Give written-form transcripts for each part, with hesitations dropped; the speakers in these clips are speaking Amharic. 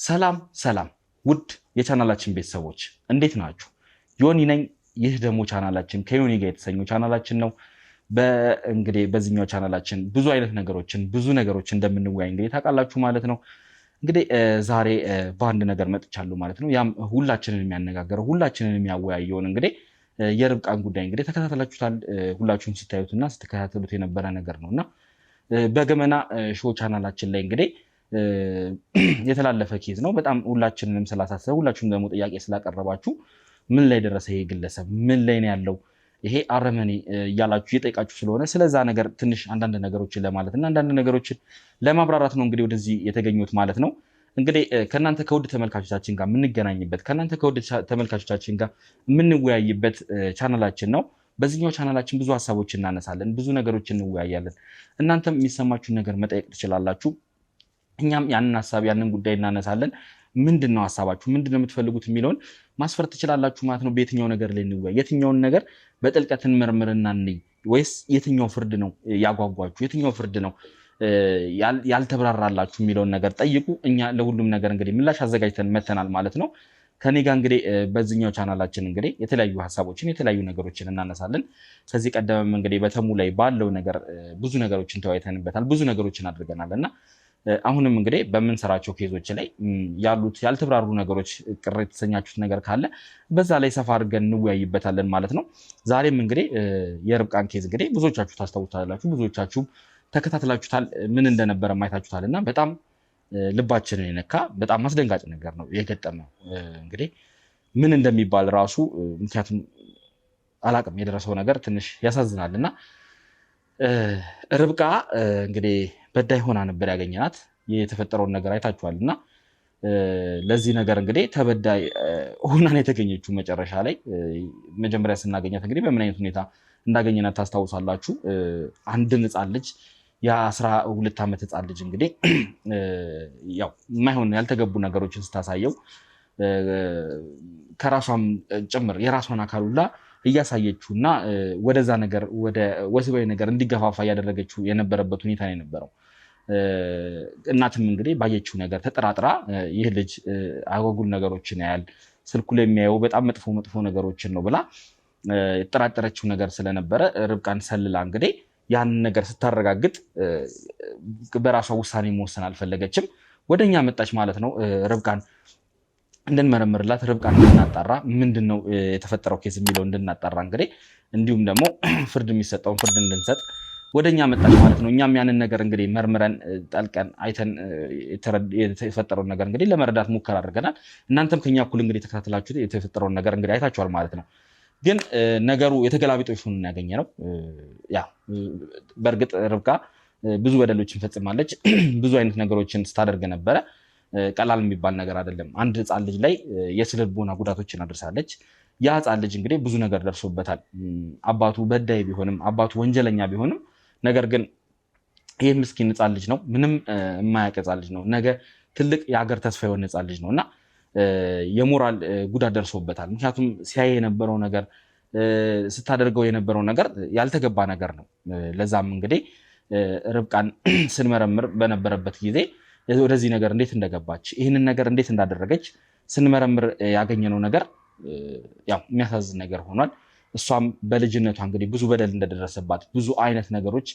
ሰላም ውድ የቻናላችን ቤተሰቦች እንዴት ናችሁ? ዮኒ ነኝ። ይህ ደግሞ ቻናላችን ከዮኒ ጋር የተሰኘው ቻናላችን ነው። እንግዲህ በዚህኛው ቻናላችን ብዙ አይነት ነገሮችን እንደምንወያይ እንግዲህ ታውቃላችሁ ማለት ነው። እንግዲህ ዛሬ በአንድ ነገር መጥቻለሁ ማለት ነው። ያም ሁላችንን የሚያነጋግረው ሁላችንን የሚያወያየውን እንግዲህ የርብቃን ጉዳይ እንግዲህ ተከታተላችሁታል። ሁላችሁም ስታዩትና ስትከታተሉት የነበረ ነገር ነውና በገመና ሾው ቻናላችን ላይ እንግዲህ የተላለፈ ኬዝ ነው። በጣም ሁላችንንም ስላሳሰበ ሁላችሁም ደግሞ ጥያቄ ስላቀረባችሁ ምን ላይ ደረሰ ይሄ ግለሰብ ምን ላይ ነው ያለው ይሄ አረመኔ እያላችሁ እየጠየቃችሁ ስለሆነ ስለዛ ነገር ትንሽ አንዳንድ ነገሮችን ለማለት እና አንዳንድ ነገሮችን ለማብራራት ነው እንግዲህ ወደዚህ የተገኙት ማለት ነው። እንግዲህ ከእናንተ ከውድ ተመልካቾቻችን ጋር የምንገናኝበት ከእናንተ ከውድ ተመልካቾቻችን ጋር የምንወያይበት ቻናላችን ነው። በዚህኛው ቻናላችን ብዙ ሀሳቦችን እናነሳለን፣ ብዙ ነገሮችን እንወያያለን። እናንተም የሚሰማችሁን ነገር መጠየቅ ትችላላችሁ። እኛም ያንን ሀሳብ ያንን ጉዳይ እናነሳለን። ምንድነው ሀሳባችሁ ምንድነው የምትፈልጉት የሚለውን ማስፈር ትችላላችሁ ማለት ነው። በየትኛው ነገር ላይ እንወያይ፣ የትኛውን ነገር በጥልቀት እንመርምርና እንይ፣ ወይስ የትኛው ፍርድ ነው ያጓጓችሁ፣ የትኛው ፍርድ ነው ያልተብራራላችሁ የሚለውን ነገር ጠይቁ። እኛ ለሁሉም ነገር እንግዲህ ምላሽ አዘጋጅተን መተናል ማለት ነው። ከኔ ጋር እንግዲህ በዚህኛው ቻናላችን እንግዲህ የተለያዩ ሀሳቦችን የተለያዩ ነገሮችን እናነሳለን። ከዚህ ቀደምም እንግዲህ በተሙ ላይ ባለው ነገር ብዙ ነገሮችን ተወያይተንበታል፣ ብዙ ነገሮችን አድርገናል እና አሁንም እንግዲህ በምንሰራቸው ኬዞች ላይ ያሉት ያልተብራሩ ነገሮች ቅር የተሰኛችሁት ነገር ካለ በዛ ላይ ሰፋ አድርገን እንወያይበታለን ማለት ነው። ዛሬም እንግዲህ የርብቃን ኬዝ እንግዲህ ብዙዎቻችሁ ታስታውሳላችሁ፣ ብዙዎቻችሁ ተከታትላችሁታል፣ ምን እንደነበረ ማየታችሁታል እና በጣም ልባችንን የነካ በጣም አስደንጋጭ ነገር ነው የገጠመው። እንግዲህ ምን እንደሚባል ራሱ ምክንያቱም አላቅም፣ የደረሰው ነገር ትንሽ ያሳዝናል እና ርብቃ እንግዲህ በዳይ ሆና ነበር ያገኘናት። የተፈጠረውን ነገር አይታችኋል እና ለዚህ ነገር እንግዲህ ተበዳይ ሆና ነው የተገኘችው። መጨረሻ ላይ መጀመሪያ ስናገኛት እንግዲህ በምን አይነት ሁኔታ እንዳገኘናት ታስታውሳላችሁ። አንድን ሕፃን ልጅ የ12 ዓመት ሕፃን ልጅ እንግዲህ ያው የማይሆን ያልተገቡ ነገሮችን ስታሳየው ከራሷም ጭምር የራሷን አካል ሁላ እያሳየችው እና ወደዛ ነገር ወደ ወሲባዊ ነገር እንዲገፋፋ እያደረገችው የነበረበት ሁኔታ ነው የነበረው። እናትም እንግዲህ ባየችው ነገር ተጠራጥራ ይህ ልጅ አጓጉል ነገሮችን ያያል፣ ስልኩ ላይ የሚያየው በጣም መጥፎ ነገሮችን ነው ብላ የተጠራጠረችው ነገር ስለነበረ ርብቃን ሰልላ እንግዲህ ያንን ነገር ስታረጋግጥ በራሷ ውሳኔ መወሰን አልፈለገችም። ወደኛ መጣች ማለት ነው። ርብቃን እንድንመረምርላት ርብቃን እንድናጣራ ምንድነው የተፈጠረው ኬዝ የሚለው እንድናጣራ እንግዲህ እንዲሁም ደግሞ ፍርድ የሚሰጠውን ፍርድ እንድንሰጥ ወደኛ መጣች ማለት ነው። እኛም ያንን ነገር እንግዲህ መርምረን ጠልቀን አይተን የተፈጠረውን ነገር እንግዲህ ለመረዳት ሙከራ አድርገናል። እናንተም ከኛ እኩል እንግዲህ ተከታተላችሁት የተፈጠረውን ነገር እንግዲህ አይታችኋል ማለት ነው። ግን ነገሩ የተገላቢጦሽ ሆኖ ያገኘነው ያ በእርግጥ ርብቃ ብዙ በደሎችን ፈጽማለች፣ ብዙ አይነት ነገሮችን ስታደርግ ነበረ። ቀላል የሚባል ነገር አይደለም። አንድ ሕፃን ልጅ ላይ የስነ ልቦና ጉዳቶችን አድርሳለች። ያ ሕፃን ልጅ እንግዲህ ብዙ ነገር ደርሶበታል። አባቱ በዳይ ቢሆንም አባቱ ወንጀለኛ ቢሆንም ነገር ግን ይህ ምስኪን ሕፃን ልጅ ነው፣ ምንም የማያውቅ ሕፃን ልጅ ነው፣ ነገ ትልቅ የሀገር ተስፋ የሆነ ሕፃን ልጅ ነው እና የሞራል ጉዳት ደርሶበታል። ምክንያቱም ሲያይ የነበረው ነገር ስታደርገው የነበረው ነገር ያልተገባ ነገር ነው። ለዛም እንግዲህ ርብቃን ስንመረምር በነበረበት ጊዜ ወደዚህ ነገር እንዴት እንደገባች ይህንን ነገር እንዴት እንዳደረገች ስንመረምር ያገኘነው ነገር ያው የሚያሳዝን ነገር ሆኗል። እሷም በልጅነቷ እንግዲህ ብዙ በደል እንደደረሰባት ብዙ አይነት ነገሮች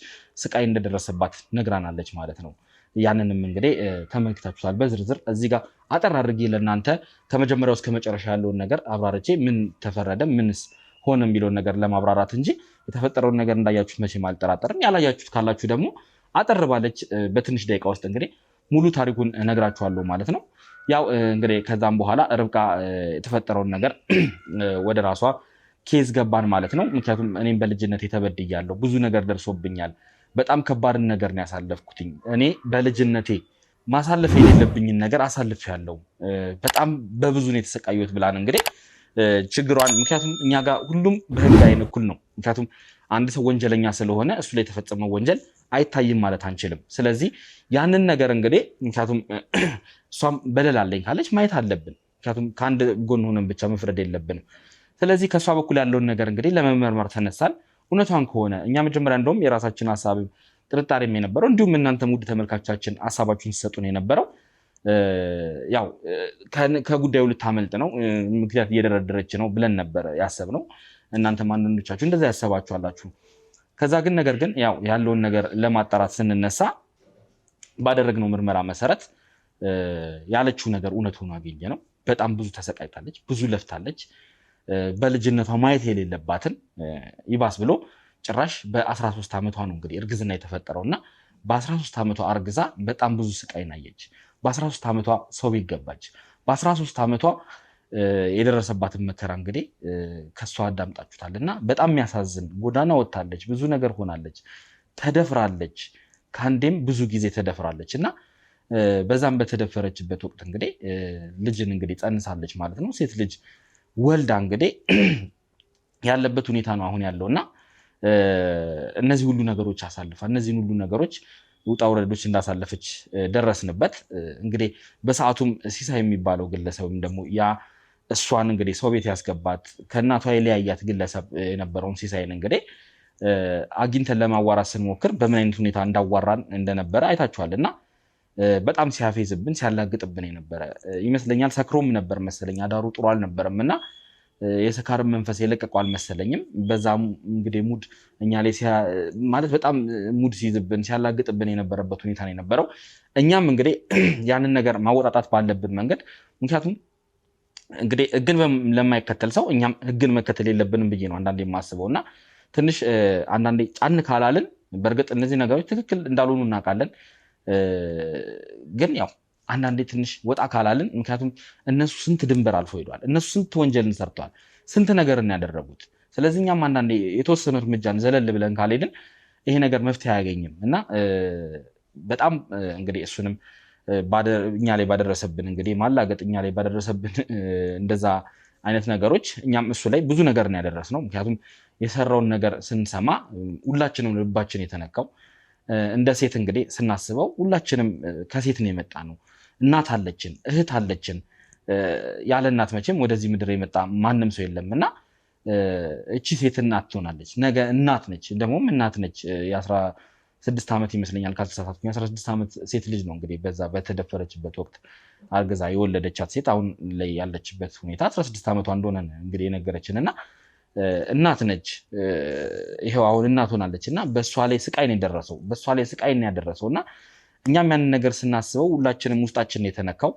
ስቃይ እንደደረሰባት ነግራናለች ማለት ነው። ያንንም እንግዲህ ተመልክታችኋል በዝርዝር። እዚህ ጋር አጠር አድርጌ ለእናንተ ከመጀመሪያው እስከ መጨረሻ ያለውን ነገር አብራርቼ ምን ተፈረደ ምንስ ሆነ የሚለውን ነገር ለማብራራት እንጂ የተፈጠረውን ነገር እንዳያችሁት መቼም አልጠራጠርም። ያላያችሁት ካላችሁ ደግሞ አጠር ባለች በትንሽ ደቂቃ ውስጥ እንግዲህ ሙሉ ታሪኩን እነግራችኋለሁ ማለት ነው። ያው እንግዲህ ከዛም በኋላ ርብቃ የተፈጠረውን ነገር ወደ ራሷ ኬዝ ገባን ማለት ነው። ምክንያቱም እኔም በልጅነት ተበድያለሁ፣ ብዙ ነገር ደርሶብኛል፣ በጣም ከባድን ነገር ነው ያሳለፍኩትኝ። እኔ በልጅነቴ ማሳለፍ የሌለብኝን ነገር አሳልፌያለሁ፣ በጣም በብዙ ነው የተሰቃየሁት ብላን እንግዲህ ችግሯን ምክንያቱም እኛ ጋር ሁሉም በህግ አይን እኩል ነው። ምክንያቱም አንድ ሰው ወንጀለኛ ስለሆነ እሱ ላይ የተፈጸመው ወንጀል አይታይም ማለት አንችልም። ስለዚህ ያንን ነገር እንግዲህ ምክንያቱም እሷም በደል አለኝ ካለች ማየት አለብን። ምክንያቱም ከአንድ ጎን ሆነን ብቻ መፍረድ የለብንም። ስለዚህ ከእሷ በኩል ያለውን ነገር እንግዲህ ለመመርመር ተነሳል። እውነቷን ከሆነ እኛ መጀመሪያ እንደውም የራሳችን ሀሳብ ጥርጣሬም የነበረው እንዲሁም እናንተ ውድ ተመልካቾቻችን ሀሳባችሁን ሲሰጡን የነበረው ያው ከጉዳዩ ልታመልጥ ነው ምክንያት እየደረደረች ነው ብለን ነበር ያሰብነው። እናንተም አንዳንዶቻችሁ እንደዛ ያሰባችሁ አላችሁ። ከዛ ግን ነገር ግን ያው ያለውን ነገር ለማጣራት ስንነሳ ባደረግነው ምርመራ መሰረት ያለችው ነገር እውነት ሆኖ አገኘ ነው። በጣም ብዙ ተሰቃይታለች፣ ብዙ ለፍታለች። በልጅነቷ ማየት የሌለባትን ይባስ ብሎ ጭራሽ በ13 ዓመቷ ነው እንግዲህ እርግዝና የተፈጠረውና በ13 ዓመቷ አርግዛ በጣም ብዙ ስቃይ ናየች። በ13 ዓመቷ ሰው ቤት ገባች። በ13 ዓመቷ የደረሰባትን መከራ እንግዲህ ከሷ አዳምጣችሁታል። እና በጣም የሚያሳዝን ጎዳና ወጥታለች፣ ብዙ ነገር ሆናለች፣ ተደፍራለች። ከአንዴም ብዙ ጊዜ ተደፍራለች እና በዛም በተደፈረችበት ወቅት እንግዲህ ልጅን እንግዲህ ጸንሳለች ማለት ነው። ሴት ልጅ ወልዳ እንግዲህ ያለበት ሁኔታ ነው አሁን ያለው እና እነዚህ ሁሉ ነገሮች አሳልፋ እነዚህን ሁሉ ነገሮች ውጣ ውረዶች እንዳሳለፈች ደረስንበት። እንግዲህ በሰዓቱም ሲሳይ የሚባለው ግለሰብም ደግሞ ያ እሷን እንግዲህ ሰው ቤት ያስገባት ከእናቷ የለያያት ግለሰብ የነበረውን ሲሳይን እንግዲህ አግኝተን ለማዋራት ስንሞክር በምን አይነት ሁኔታ እንዳዋራን እንደነበረ አይታችኋል። እና በጣም ሲያፌዝብን ሲያላግጥብን የነበረ ይመስለኛል። ሰክሮም ነበር መሰለኝ፣ አዳሩ ጥሩ አልነበረም እና የሰካርም መንፈስ የለቀቀው አልመሰለኝም። በዛም እንግዲህ ሙድ እኛ ላይ ማለት በጣም ሙድ ሲይዝብን ሲያላግጥብን የነበረበት ሁኔታ ነው የነበረው። እኛም እንግዲህ ያንን ነገር ማወጣጣት ባለብን መንገድ ምክንያቱም እንግዲህ ህግን ለማይከተል ሰው እኛም ህግን መከተል የለብንም ብዬ ነው አንዳንዴ የማስበው እና ትንሽ አንዳንዴ ጫን ካላልን በእርግጥ እነዚህ ነገሮች ትክክል እንዳልሆኑ እናውቃለን። ግን ያው አንዳንዴ ትንሽ ወጣ ካላልን ምክንያቱም እነሱ ስንት ድንበር አልፎ ሄዷል። እነሱ ስንት ወንጀልን ሰርተዋል፣ ስንት ነገርን ያደረጉት። ስለዚህ እኛም አንዳንዴ የተወሰነ እርምጃን ዘለል ብለን ካልሄድን ይሄ ነገር መፍትሄ አያገኝም እና በጣም እንግዲህ እሱንም እኛ ላይ ባደረሰብን እንግዲህ ማላገጥ እኛ ላይ ባደረሰብን እንደዛ አይነት ነገሮች እኛም እሱ ላይ ብዙ ነገርን ያደረስነው። ምክንያቱም የሰራውን ነገር ስንሰማ ሁላችንም ልባችን የተነካው እንደ ሴት እንግዲህ ስናስበው ሁላችንም ከሴት ነው የመጣ ነው። እናት አለችን፣ እህት አለችን። ያለ እናት መቼም ወደዚህ ምድር የመጣ ማንም ሰው የለም እና እቺ ሴት እናት ትሆናለች፣ ነገ እናት ነች፣ ደግሞም እናት ነች። የ16 ዓመት ይመስለኛል ካልተሳሳትኩኝ፣ 16 ዓመት ሴት ልጅ ነው እንግዲህ በዛ በተደፈረችበት ወቅት አርግዛ የወለደቻት ሴት አሁን ላይ ያለችበት ሁኔታ 16 ዓመቷ እንደሆነ እንግዲህ የነገረችን እና እናት ነች። ይሄው አሁን እናት ሆናለች እና በእሷ ላይ ስቃይ ነው የደረሰው፣ በእሷ ላይ ስቃይ ነው ያደረሰው እና እኛም ያንን ነገር ስናስበው ሁላችንም ውስጣችን የተነካው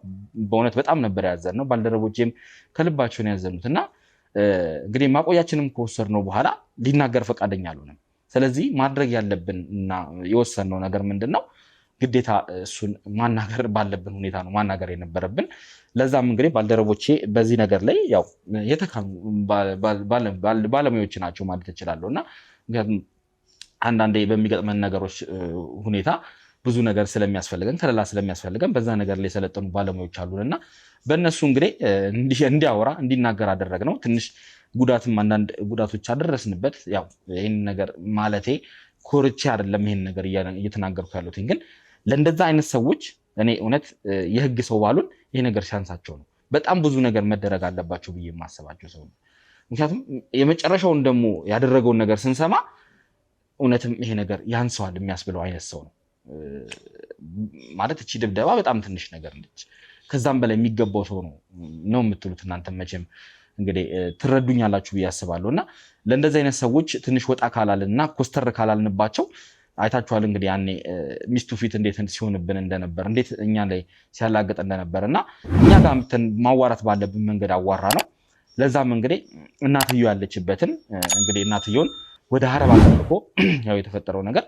በእውነት በጣም ነበር ያዘንነው። ባልደረቦቼም ከልባቸው ነው ያዘኑት እና እንግዲህ ማቆያችንም ከወሰድነው በኋላ ሊናገር ፈቃደኛ አልሆነም። ስለዚህ ማድረግ ያለብን እና የወሰንነው ነገር ምንድን ነው? ግዴታ እሱን ማናገር ባለብን ሁኔታ ነው ማናገር የነበረብን። ለዛም እንግዲህ ባልደረቦቼ በዚህ ነገር ላይ ያው የተካኑ ባለሙያዎች ናቸው ማለት እችላለሁ እና ምክንያቱም አንዳንዴ በሚገጥመን ነገሮች ሁኔታ ብዙ ነገር ስለሚያስፈልገን ከለላ ስለሚያስፈልገን በዛ ነገር ላይ የሰለጠኑ ባለሙያዎች አሉን እና በእነሱ እንግዲህ እንዲያወራ እንዲናገር አደረግነው። ትንሽ ጉዳትም አንዳንድ ጉዳቶች አደረስንበት። ያው ይህን ነገር ማለቴ ኮርቼ አይደለም ይህን ነገር እየተናገርኩ ያሉት፣ ግን ለእንደዛ አይነት ሰዎች እኔ እውነት የህግ ሰው ባሉን ይሄ ነገር ሲያንሳቸው ነው። በጣም ብዙ ነገር መደረግ አለባቸው ብዬ የማስባቸው ሰው ነው። ምክንያቱም የመጨረሻውን ደግሞ ያደረገውን ነገር ስንሰማ እውነትም ይሄ ነገር ያንሰዋል የሚያስብለው አይነት ሰው ነው። ማለት እቺ ድብደባ በጣም ትንሽ ነገር ነች፣ ከዛም በላይ የሚገባው ሰው ነው የምትሉት እናንተ መቼም እንግዲህ ትረዱኛላችሁ ብዬ አስባለሁ። እና ለእንደዚህ አይነት ሰዎች ትንሽ ወጣ ካላልን እና ኮስተር ካላልንባቸው አይታችኋል እንግዲህ ያኔ ሚስቱ ፊት እንዴት ሲሆንብን እንደነበር፣ እንዴት እኛ ላይ ሲያላግጥ እንደነበር እና እኛ ጋር ማዋራት ባለብን መንገድ አዋራ ነው። ለዛም እንግዲህ እናትየው ያለችበትን እንግዲህ እናትየውን ወደ ሀረብ ሀገር ልኮ ያው የተፈጠረው ነገር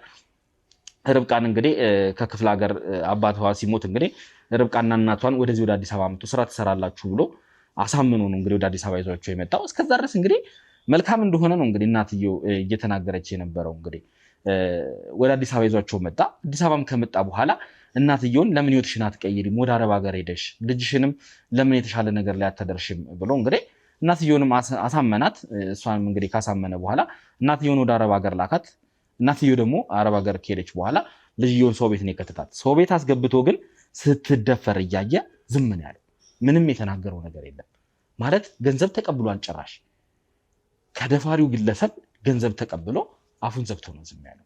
ርብቃን እንግዲህ ከክፍለ ሀገር አባቷ ሲሞት እንግዲህ ርብቃና እናቷን ወደዚህ ወደ አዲስ አበባ መጥቶ ስራ ትሰራላችሁ ብሎ አሳምኖ ነው እንግዲህ ወደ አዲስ አበባ ይዟቸው የመጣው። እስከዛ ድረስ እንግዲህ መልካም እንደሆነ ነው እንግዲህ እናትየው እየተናገረች የነበረው። እንግዲህ ወደ አዲስ አበባ ይዟቸው መጣ። አዲስ አበባም ከመጣ በኋላ እናትየውን ለምን ህይወትሽን አትቀይሪም? ወደ አረብ ሀገር ሄደሽ ልጅሽንም ለምን የተሻለ ነገር ላይ አታደርሽም ብሎ እንግዲህ እናትየውንም አሳመናት። እሷንም እንግዲህ ካሳመነ በኋላ እናትየውን ወደ አረብ ሀገር ላካት። እናትየው ደግሞ አረብ ሀገር ከሄደች በኋላ ልጅየውን ሰው ቤት ነው የከተታት። ሰው ቤት አስገብቶ ግን ስትደፈር እያየ ዝም ነው ያለው። ምንም የተናገረው ነገር የለም። ማለት ገንዘብ ተቀብሏል። ጭራሽ ከደፋሪው ግለሰብ ገንዘብ ተቀብሎ አፉን ዘግቶ ነው ዝም ያለው።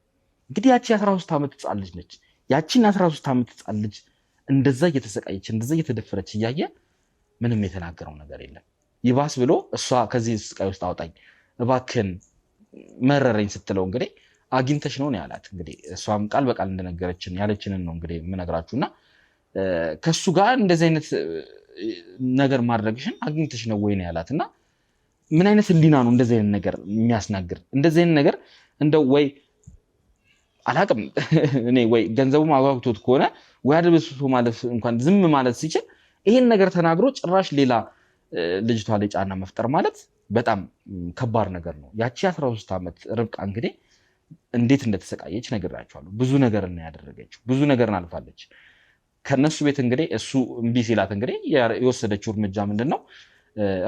እንግዲህ ያቺ 13 ዓመት ህፃን ልጅ ነች። ያቺን 13 ዓመት ህፃን ልጅ እንደዛ እየተሰቃየች እንደዛ እየተደፈረች እያየ ምንም የተናገረው ነገር የለም። ይባስ ብሎ እሷ ከዚህ ስቃይ ውስጥ አውጣኝ እባክን መረረኝ ስትለው እንግዲህ አግኝተሽ ነው ያላት። እንግዲህ እሷም ቃል በቃል እንደነገረችን ያለችንን ነው እንግዲህ የምነግራችሁና ከሱ ጋር እንደዚህ አይነት ነገር ማድረግሽን አግኝተሽ ነው ወይ ነው ያላትና ምን አይነት ህሊና ነው እንደዚህ አይነት ነገር የሚያስናግር? እንደዚህ አይነት ነገር እንደው ወይ አላቅም እኔ ወይ ገንዘቡ ማጓጉቶት ከሆነ ወይ አድብስቶ ማለት እንኳን ዝም ማለት ሲችል ይሄን ነገር ተናግሮ ጭራሽ ሌላ ልጅቷ ላይ ጫና መፍጠር ማለት በጣም ከባድ ነገር ነው። ያቺ 13 ዓመት ርብቃ እንግዲህ እንዴት እንደተሰቃየች ነግራችኋለሁ። ብዙ ነገር ነው ያደረገችው፣ ብዙ ነገርን አልፋለች። ከነሱ ቤት እንግዲህ እሱ እምቢ ሲላት እንግዲህ የወሰደችው እርምጃ ምንድነው?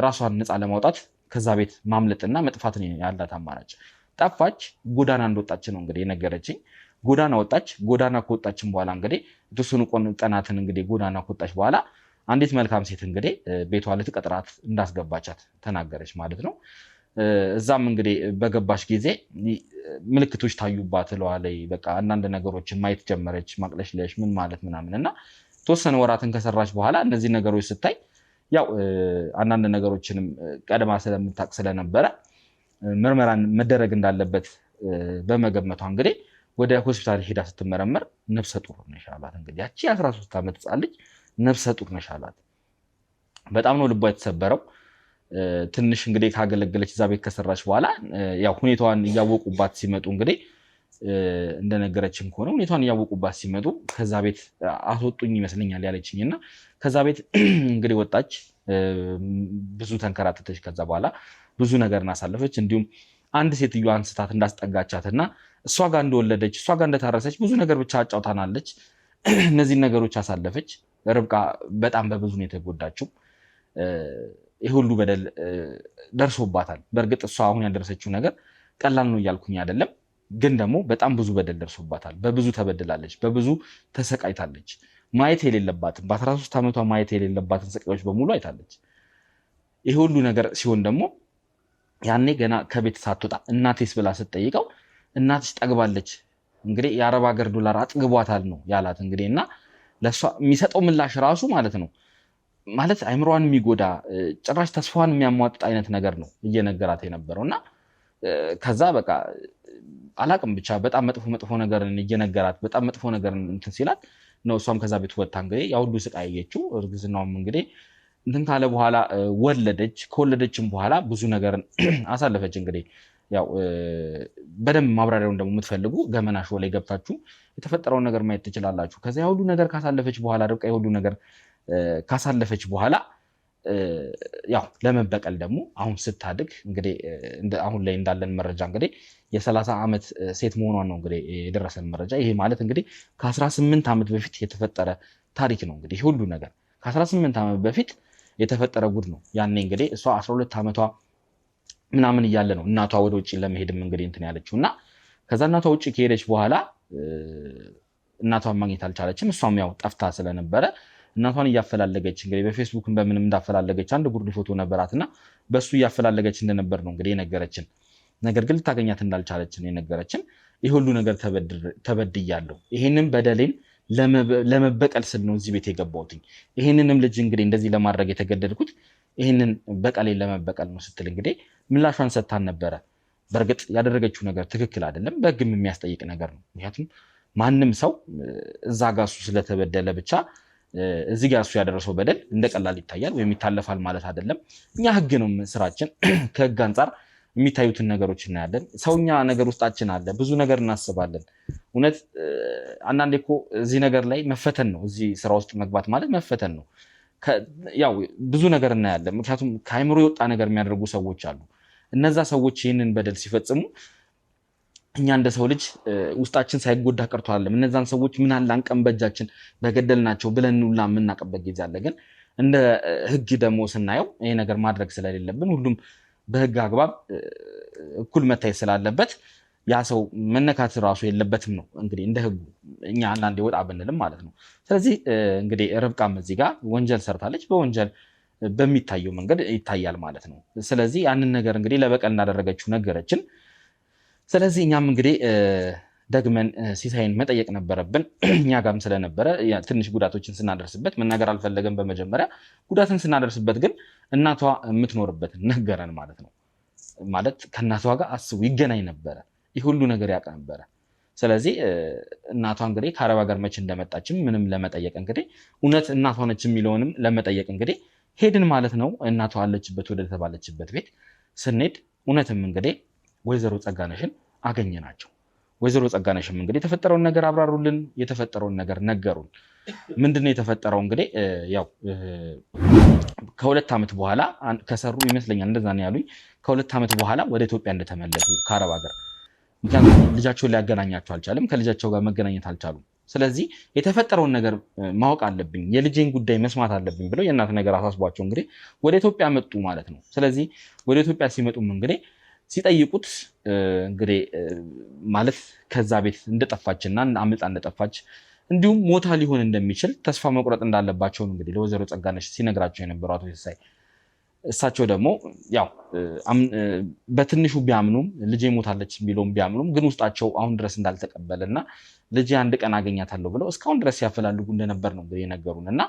ራሷን ነፃ ለማውጣት ከዛ ቤት ማምለጥና መጥፋት ነው ያላት አማራጭ። ጠፋች፣ ጎዳና እንደወጣች ነው እንግዲህ የነገረችኝ። ጎዳና ወጣች። ጎዳና ከወጣችን በኋላ እንግዲህ የተወሰኑ ቀናትን እንግዲህ ጎዳና ከወጣች በኋላ አንዲት መልካም ሴት እንግዲህ ቤቷ ልትቀጥራት እንዳስገባቻት ተናገረች ማለት ነው። እዛም እንግዲህ በገባች ጊዜ ምልክቶች ታዩባት ላይ በቃ አንዳንድ ነገሮችን ማየት ጀመረች። ማቅለሽለሽ ምን ማለት ምናምን እና ተወሰነ ወራትን ከሰራች በኋላ እነዚህ ነገሮች ስታይ ያው አንዳንድ ነገሮችንም ቀድማ ስለምታቅ ስለነበረ ምርመራን መደረግ እንዳለበት በመገመቷ እንግዲህ ወደ ሆስፒታል ሄዳ ስትመረመር ነፍሰ ጡር ነሽ አላት። እንግዲህ ያቺ 13 ዓመት ህፃን ልጅ ነፍሰ ጡር ነሽ አላት። በጣም ነው ልቧ የተሰበረው። ትንሽ እንግዲህ ካገለገለች እዛ ቤት ከሰራች በኋላ ያው ሁኔታዋን እያወቁባት ሲመጡ እንግዲህ እንደነገረችም ከሆነ ሁኔታዋን እያወቁባት ሲመጡ ከዛ ቤት አስወጡኝ ይመስለኛል ያለችኝና ከዛ ቤት እንግዲህ ወጣች። ብዙ ተንከራተተች። ከዛ በኋላ ብዙ ነገርን አሳለፈች። እንዲሁም አንድ ሴትዮ አንስታት እንዳስጠጋቻትና እሷ ጋር እንደወለደች እሷ ጋር እንደታረሰች ብዙ ነገር ብቻ አጫውታናለች። እነዚህን ነገሮች አሳለፈች። ርብቃ በጣም በብዙ ነው የተጎዳችው። ይህ ሁሉ በደል ደርሶባታል። በእርግጥ እሷ አሁን ያደረሰችው ነገር ቀላል ነው እያልኩኝ አይደለም፣ ግን ደግሞ በጣም ብዙ በደል ደርሶባታል። በብዙ ተበድላለች፣ በብዙ ተሰቃይታለች። ማየት የሌለባትን በ13 ዓመቷ ማየት የሌለባትን ስቃዮች በሙሉ አይታለች። ይህ ሁሉ ነገር ሲሆን ደግሞ ያኔ ገና ከቤት ሳትወጣ እናቴስ ብላ ስትጠይቀው እናትሽ ጠግባለች እንግዲህ የአረብ ሀገር ዶላር አጥግቧታል ነው ያላት። እንግዲህ እና ለእሷ የሚሰጠው ምላሽ ራሱ ማለት ነው ማለት አይምሮዋን የሚጎዳ ጭራሽ ተስፋዋን የሚያሟጥጥ አይነት ነገር ነው እየነገራት የነበረው እና ከዛ በቃ አላቅም ብቻ በጣም መጥፎ ነገርን እየነገራት በጣም መጥፎ ነገርን እንትን ሲላት ነው እሷም ከዛ ቤት ወጣ እንግዲህ ያው ሁሉ ስቃይ አየችው። እርግዝናውም እንግዲህ እንትን ካለ በኋላ ወለደች። ከወለደችም በኋላ ብዙ ነገርን አሳለፈች። እንግዲህ ያው በደንብ ማብራሪያውን ደግሞ የምትፈልጉ ገመና ሾው ላይ ገብታችሁ የተፈጠረውን ነገር ማየት ትችላላችሁ። ከዛ ሁሉ ነገር ካሳለፈች በኋላ ርብቃ ሁሉ ነገር ካሳለፈች በኋላ ያው ለመበቀል ደግሞ አሁን ስታድግ እንግዲህ አሁን ላይ እንዳለን መረጃ እንግዲህ የ30 ዓመት ሴት መሆኗን ነው እንግዲህ የደረሰን መረጃ። ይሄ ማለት እንግዲህ ከ18 ዓመት በፊት የተፈጠረ ታሪክ ነው። እንግዲህ ሁሉ ነገር ከ18 ዓመት በፊት የተፈጠረ ጉድ ነው። ያኔ እንግዲህ እሷ 12 ዓመቷ ምናምን እያለ ነው እናቷ ወደ ውጭ ለመሄድም እንግዲህ እንትን ያለችው እና ከዛ እናቷ ውጭ ከሄደች በኋላ እናቷን ማግኘት አልቻለችም። እሷም ያው ጠፍታ ስለነበረ እናቷን እያፈላለገች እንግዲህ በፌስቡክም በምንም እንዳፈላለገች አንድ ጉርድ ፎቶ ነበራትና በሱ እያፈላለገች እንደነበር ነው እንግዲህ የነገረችን። ነገር ግን ልታገኛት እንዳልቻለች ነው የነገረችን። ይህ ሁሉ ነገር ተበድያለሁ፣ ይሄንን በደሌን ለመበቀል ስል ነው እዚህ ቤት የገባሁት፣ ይሄንንም ልጅ እንግዲህ እንደዚህ ለማድረግ የተገደድኩት ይሄንን በቀሌን ለመበቀል ነው ስትል እንግዲህ ምላሿን ሰጥታን ነበረ። በእርግጥ ያደረገችው ነገር ትክክል አይደለም፣ በህግም የሚያስጠይቅ ነገር ነው። ምክንያቱም ማንም ሰው እዛ ጋር እሱ ስለተበደለ ብቻ እዚህ ጋር እሱ ያደረሰው በደል እንደቀላል ይታያል ወይም ይታለፋል ማለት አይደለም። እኛ ህግ ነው ስራችን። ከህግ አንጻር የሚታዩትን ነገሮች እናያለን። ሰውኛ ነገር ውስጣችን አለ፣ ብዙ ነገር እናስባለን። እውነት አንዳንዴ እኮ እዚህ ነገር ላይ መፈተን ነው። እዚህ ስራ ውስጥ መግባት ማለት መፈተን ነው። ያው ብዙ ነገር እናያለን። ምክንያቱም ከአይምሮ የወጣ ነገር የሚያደርጉ ሰዎች አሉ። እነዛ ሰዎች ይህንን በደል ሲፈጽሙ እኛ እንደ ሰው ልጅ ውስጣችን ሳይጎዳ ቀርቶ አይደለም። እነዛን ሰዎች ምን አለ አንቀን በእጃችን በገደልናቸው ብለን ሁላ የምናቀበት ጊዜ አለ። ግን እንደ ህግ ደግሞ ስናየው ይሄ ነገር ማድረግ ስለሌለብን ሁሉም በህግ አግባብ እኩል መታየት ስላለበት ያ ሰው መነካት ራሱ የለበትም ነው እንግዲህ እንደ ህጉ እኛ አንዳንዴ ወጣ ብንልም ማለት ነው። ስለዚህ እንግዲህ ርብቃም እዚህ ጋር ወንጀል ሰርታለች። በወንጀል በሚታየው መንገድ ይታያል ማለት ነው። ስለዚህ ያንን ነገር እንግዲህ ለበቀል እንዳደረገችው ነገረችን። ስለዚህ እኛም እንግዲህ ደግመን ሲሳይን መጠየቅ ነበረብን። እኛ ጋርም ስለነበረ ትንሽ ጉዳቶችን ስናደርስበት መናገር አልፈለገም። በመጀመሪያ ጉዳትን ስናደርስበት ግን እናቷ የምትኖርበትን ነገረን ማለት ነው። ማለት ከእናቷ ጋር አስቡ ይገናኝ ነበረ፣ ይህ ሁሉ ነገር ያውቅ ነበረ። ስለዚህ እናቷ እንግዲህ ከአረብ ሀገር መቼ እንደመጣችም ምንም ለመጠየቅ እንግዲህ እውነት እናቷ ነች የሚለውንም ለመጠየቅ እንግዲህ ሄድን ማለት ነው። እናቷ አለችበት ወደ ተባለችበት ቤት ስንሄድ እውነትም እንግዲህ ወይዘሮ ጸጋነሽን አገኘናቸው። ወይዘሮ ጸጋነሽም እንግዲህ የተፈጠረውን ነገር አብራሩልን፣ የተፈጠረውን ነገር ነገሩን። ምንድነው የተፈጠረው? እንግዲህ ያው ከ2 ዓመት በኋላ ከሰሩ ይመስለኛል እንደዛ ነው ያሉኝ። ከ2 ዓመት በኋላ ወደ ኢትዮጵያ እንደተመለሱ ከአረብ ሀገር፣ ምክንያቱም ልጃቸውን ሊያገናኛቸው አልቻለም፣ ከልጃቸው ጋር መገናኘት አልቻሉም። ስለዚህ የተፈጠረውን ነገር ማወቅ አለብኝ፣ የልጄን ጉዳይ መስማት አለብኝ ብለው የእናት ነገር አሳስቧቸው እንግዲህ ወደ ኢትዮጵያ መጡ ማለት ነው። ስለዚህ ወደ ኢትዮጵያ ሲመጡም እንግዲህ ሲጠይቁት እንግዲህ ማለት ከዛ ቤት እንደጠፋችና አምልጣ እንደጠፋች እንዲሁም ሞታ ሊሆን እንደሚችል ተስፋ መቁረጥ እንዳለባቸው እንግዲህ ለወይዘሮ ጸጋነሽ ሲነግራቸው የነበረው አቶ ሲሳይ፣ እሳቸው ደግሞ ያው በትንሹ ቢያምኑም ልጄ ሞታለች ቢለውም ቢያምኑም ግን ውስጣቸው አሁን ድረስ እንዳልተቀበለና ልጄ አንድ ቀን አገኛታለሁ ብለው እስካሁን ድረስ ሲያፈላልጉ እንደነበር ነው እንግዲህ የነገሩን። እና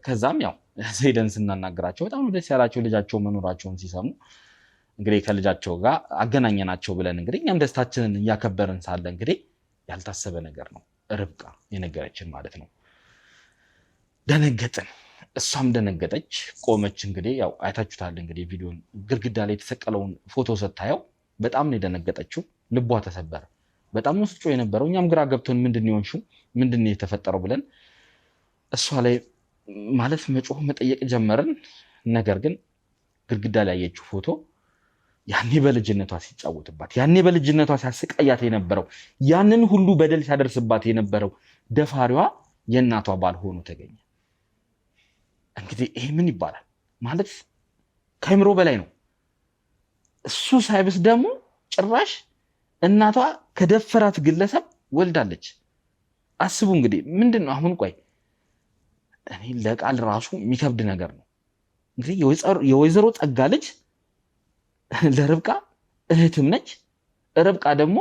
ከዛም ያው ሄደን ስናናገራቸው በጣም ደስ ያላቸው ልጃቸው መኖራቸውን ሲሰሙ እንግዲህ ከልጃቸው ጋር አገናኘናቸው ብለን እንግዲህ እኛም ደስታችንን እያከበርን ሳለ እንግዲህ ያልታሰበ ነገር ነው ርብቃ የነገረችን ማለት ነው። ደነገጥን፣ እሷም ደነገጠች፣ ቆመች። እንግዲህ ያው አይታችሁታል እንግዲህ ቪዲዮን፣ ግድግዳ ላይ የተሰቀለውን ፎቶ ስታየው በጣም ነው የደነገጠችው። ልቧ ተሰበረ። በጣም ነው ስትጮህ የነበረው። እኛም ግራ ገብቶን ምንድን ነው የሆንሽው፣ ምንድን ነው የተፈጠረው ብለን እሷ ላይ ማለት መጮህ መጠየቅ ጀመርን። ነገር ግን ግድግዳ ላይ ያየችው ፎቶ ያኔ በልጅነቷ ሲጫወትባት፣ ያኔ በልጅነቷ ሲያስቀያት የነበረው፣ ያንን ሁሉ በደል ሲያደርስባት የነበረው ደፋሪዋ የእናቷ ባል ሆኖ ተገኘ። እንግዲህ ይሄ ምን ይባላል ማለት ከአእምሮ በላይ ነው። እሱ ሳይብስ ደግሞ ጭራሽ እናቷ ከደፈራት ግለሰብ ወልዳለች። አስቡ እንግዲህ ምንድን ነው አሁን? ቆይ እኔ ለቃል ራሱ የሚከብድ ነገር ነው። እንግዲህ የወይዘሮ ጸጋ ልጅ ለርብቃ እህትም ነች። ርብቃ ደግሞ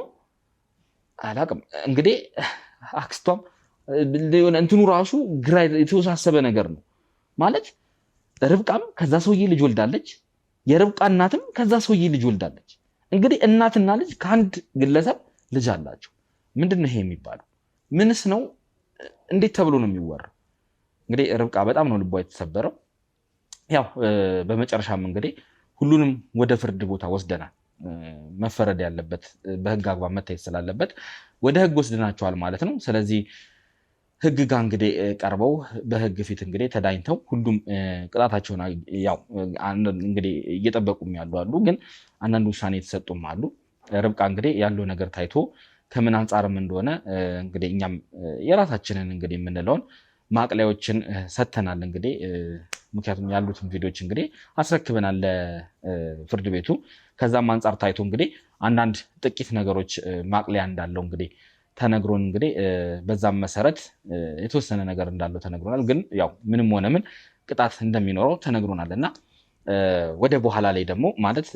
አላቅም እንግዲህ አክስቷም እንትኑ ራሱ ግራ የተወሳሰበ ነገር ነው ማለት። ርብቃም ከዛ ሰውዬ ልጅ ወልዳለች፣ የርብቃ እናትም ከዛ ሰውዬ ልጅ ወልዳለች። እንግዲህ እናትና ልጅ ከአንድ ግለሰብ ልጅ አላቸው። ምንድን ነው ይሄ የሚባለው? ምንስ ነው? እንዴት ተብሎ ነው የሚወራው? እንግዲህ ርብቃ በጣም ነው ልቧ የተሰበረው። ያው በመጨረሻም እንግዲህ ሁሉንም ወደ ፍርድ ቦታ ወስደናል። መፈረድ ያለበት በህግ አግባብ መታየት ስላለበት ወደ ህግ ወስደናቸዋል ማለት ነው። ስለዚህ ህግ ጋር እንግዲህ ቀርበው በህግ ፊት እንግዲህ ተዳኝተው ሁሉም ቅጣታቸውን ያው እንግዲህ እየጠበቁም ያሉ አሉ፣ ግን አንዳንድ ውሳኔ የተሰጡም አሉ። ርብቃ እንግዲህ ያለው ነገር ታይቶ ከምን አንጻርም እንደሆነ እንግዲህ እኛም የራሳችንን እንግዲህ የምንለውን ማቅለያዎችን ሰጥተናል። እንግዲህ ምክንያቱም ያሉትን ቪዲዮዎች እንግዲህ አስረክበናል ለፍርድ ቤቱ። ከዛም አንጻር ታይቶ እንግዲህ አንዳንድ ጥቂት ነገሮች ማቅለያ እንዳለው እንግዲህ ተነግሮን እንግዲህ በዛም መሰረት የተወሰነ ነገር እንዳለው ተነግሮናል። ግን ያው ምንም ሆነ ምን ቅጣት እንደሚኖረው ተነግሮናል እና ወደ በኋላ ላይ ደግሞ ማለት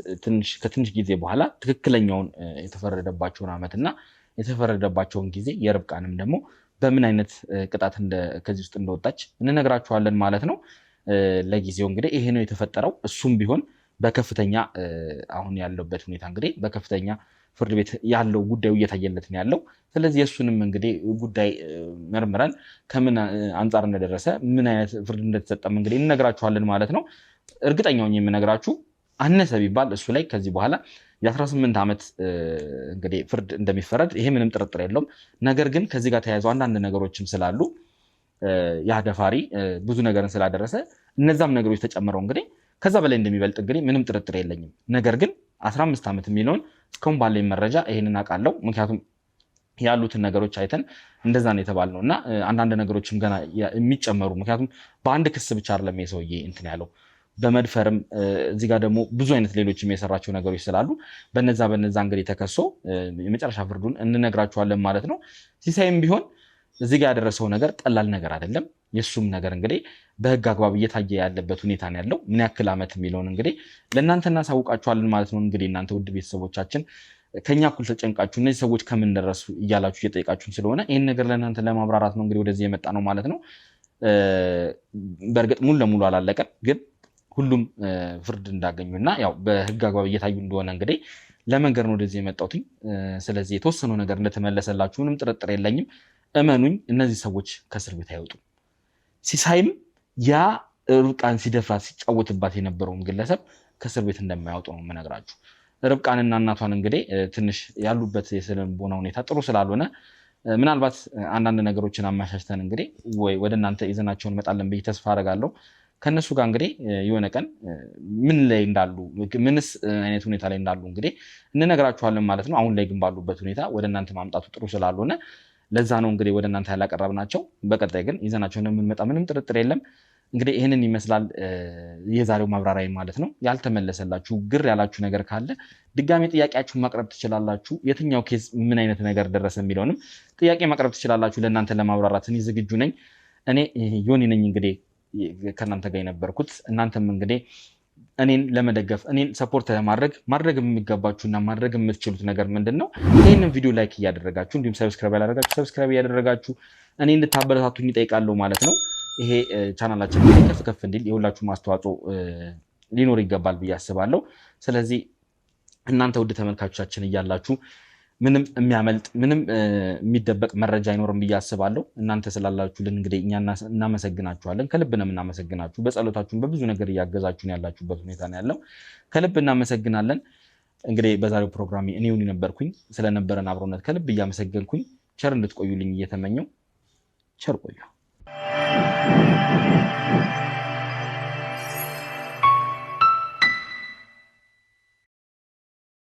ከትንሽ ጊዜ በኋላ ትክክለኛውን የተፈረደባቸውን ዓመት እና የተፈረደባቸውን ጊዜ የርብቃንም ደግሞ በምን አይነት ቅጣት ከዚህ ውስጥ እንደወጣች እንነግራችኋለን ማለት ነው። ለጊዜው እንግዲህ ይሄ ነው የተፈጠረው። እሱም ቢሆን በከፍተኛ አሁን ያለበት ሁኔታ እንግዲህ በከፍተኛ ፍርድ ቤት ያለው ጉዳዩ እየታየለት ነው ያለው። ስለዚህ የእሱንም እንግዲህ ጉዳይ መርምረን ከምን አንጻር እንደደረሰ ምን አይነት ፍርድ እንደተሰጠም እንግዲህ እንነግራችኋለን ማለት ነው። እርግጠኛውን የምነግራችሁ አነሰ ቢባል እሱ ላይ ከዚህ በኋላ የ18 ዓመት እንግዲህ ፍርድ እንደሚፈረድ ይሄ ምንም ጥርጥር የለውም። ነገር ግን ከዚህ ጋር ተያይዘው አንዳንድ ነገሮችም ስላሉ ያ ደፋሪ ብዙ ነገርን ስላደረሰ እነዛም ነገሮች ተጨምረው እንግዲህ ከዛ በላይ እንደሚበልጥ እንግዲህ ምንም ጥርጥር የለኝም። ነገር ግን 15 ዓመት የሚለውን እስካሁን ባለኝ መረጃ ይሄንን አውቃለሁ። ምክንያቱም ያሉትን ነገሮች አይተን እንደዛ ነው የተባልነው እና አንዳንድ ነገሮችም ገና የሚጨመሩ ምክንያቱም በአንድ ክስ ብቻ አይደለም የሰውዬ እንትን ያለው በመድፈርም እዚህ ጋር ደግሞ ብዙ አይነት ሌሎችም የሰራቸው ነገሮች ስላሉ በነዛ እንግዲህ ተከሶ የመጨረሻ ፍርዱን እንነግራችኋለን ማለት ነው። ሲሳይም ቢሆን እዚህ ጋር ያደረሰው ነገር ቀላል ነገር አይደለም። የሱም ነገር እንግዲህ በህግ አግባብ እየታየ ያለበት ሁኔታ ነው ያለው። ምን ያክል ዓመት የሚለውን እንግዲህ ለእናንተ እናሳውቃችኋለን ማለት ነው። እንግዲህ እናንተ ውድ ቤተሰቦቻችን ከኛ እኩል ተጨንቃችሁ እነዚህ ሰዎች ከምን ደረሱ እያላችሁ እየጠየቃችሁን ስለሆነ ይህን ነገር ለእናንተ ለማብራራት ነው እንግዲህ ወደዚህ የመጣ ነው ማለት ነው። በእርግጥ ሙሉ ለሙሉ አላለቀም፣ ግን ሁሉም ፍርድ እንዳገኙና ያው በህግ አግባብ እየታዩ እንደሆነ እንግዲህ ለመንገር ነው ወደዚህ የመጣሁት። ስለዚህ የተወሰነው ነገር እንደተመለሰላችሁ ምንም ጥርጥር የለኝም። እመኑኝ፣ እነዚህ ሰዎች ከእስር ቤት አይወጡም። ሲሳይም ያ ርብቃን ሲደፍራት ሲጫወትባት የነበረውን ግለሰብ ከእስር ቤት እንደማያወጡ ነው የምነግራችሁ። ርብቃንና እናቷን እንግዲህ ትንሽ ያሉበት የስነ-ልቦና ሁኔታ ጥሩ ስላልሆነ ምናልባት አንዳንድ ነገሮችን አማሻሽተን እንግዲህ ወይ ወደ እናንተ ይዘናቸውን እንመጣለን ብዬ ተስፋ አደርጋለሁ። ከነሱ ጋር እንግዲህ የሆነ ቀን ምን ላይ እንዳሉ ምንስ አይነት ሁኔታ ላይ እንዳሉ እንግዲህ እንነግራችኋለን ማለት ነው። አሁን ላይ ግን ባሉበት ሁኔታ ወደ እናንተ ማምጣቱ ጥሩ ስላልሆነ ለዛ ነው እንግዲህ ወደ እናንተ ያላቀረብናቸው። በቀጣይ ግን ይዘናቸውን የምንመጣ ምንም ጥርጥር የለም። እንግዲህ ይህንን ይመስላል የዛሬው ማብራሪያ ማለት ነው። ያልተመለሰላችሁ ግር ያላችሁ ነገር ካለ ድጋሜ ጥያቄያችሁን ማቅረብ ትችላላችሁ። የትኛው ኬዝ ምን አይነት ነገር ደረሰ የሚለውንም ጥያቄ ማቅረብ ትችላላችሁ። ለእናንተ ለማብራራት እኔ ዝግጁ ነኝ። እኔ ዮኒ ነኝ እንግዲህ ከእናንተ ጋር የነበርኩት። እናንተም እንግዲህ እኔን ለመደገፍ እኔን ሰፖርት ማድረግ የሚገባችሁና ማድረግ የምትችሉት ነገር ምንድን ነው? ይህንን ቪዲዮ ላይክ እያደረጋችሁ እንዲሁም ሰብስክራይብ ያላደረጋችሁ ሰብስክራይብ እያደረጋችሁ እኔ እንድታበረታቱኝ ይጠይቃለሁ ማለት ነው። ይሄ ቻናላችን ከፍ ከፍ እንዲል የሁላችሁም አስተዋጽኦ ሊኖር ይገባል ብዬ አስባለሁ። ስለዚህ እናንተ ውድ ተመልካቾቻችን እያላችሁ ምንም የሚያመልጥ ምንም የሚደበቅ መረጃ አይኖርም ብዬ አስባለሁ። እናንተ ስላላችሁልን እንግዲህ እኛ እናመሰግናችኋለን። ከልብ ነው የምናመሰግናችሁ። በጸሎታችሁን በብዙ ነገር እያገዛችሁን ያላችሁበት ሁኔታ ነው ያለው። ከልብ እናመሰግናለን። እንግዲህ በዛሬው ፕሮግራም እኔ ዮኒ ነበርኩኝ። ስለነበረን አብሮነት ከልብ እያመሰገንኩኝ ቸር እንድትቆዩልኝ እየተመኘው ቸር ቆዩ።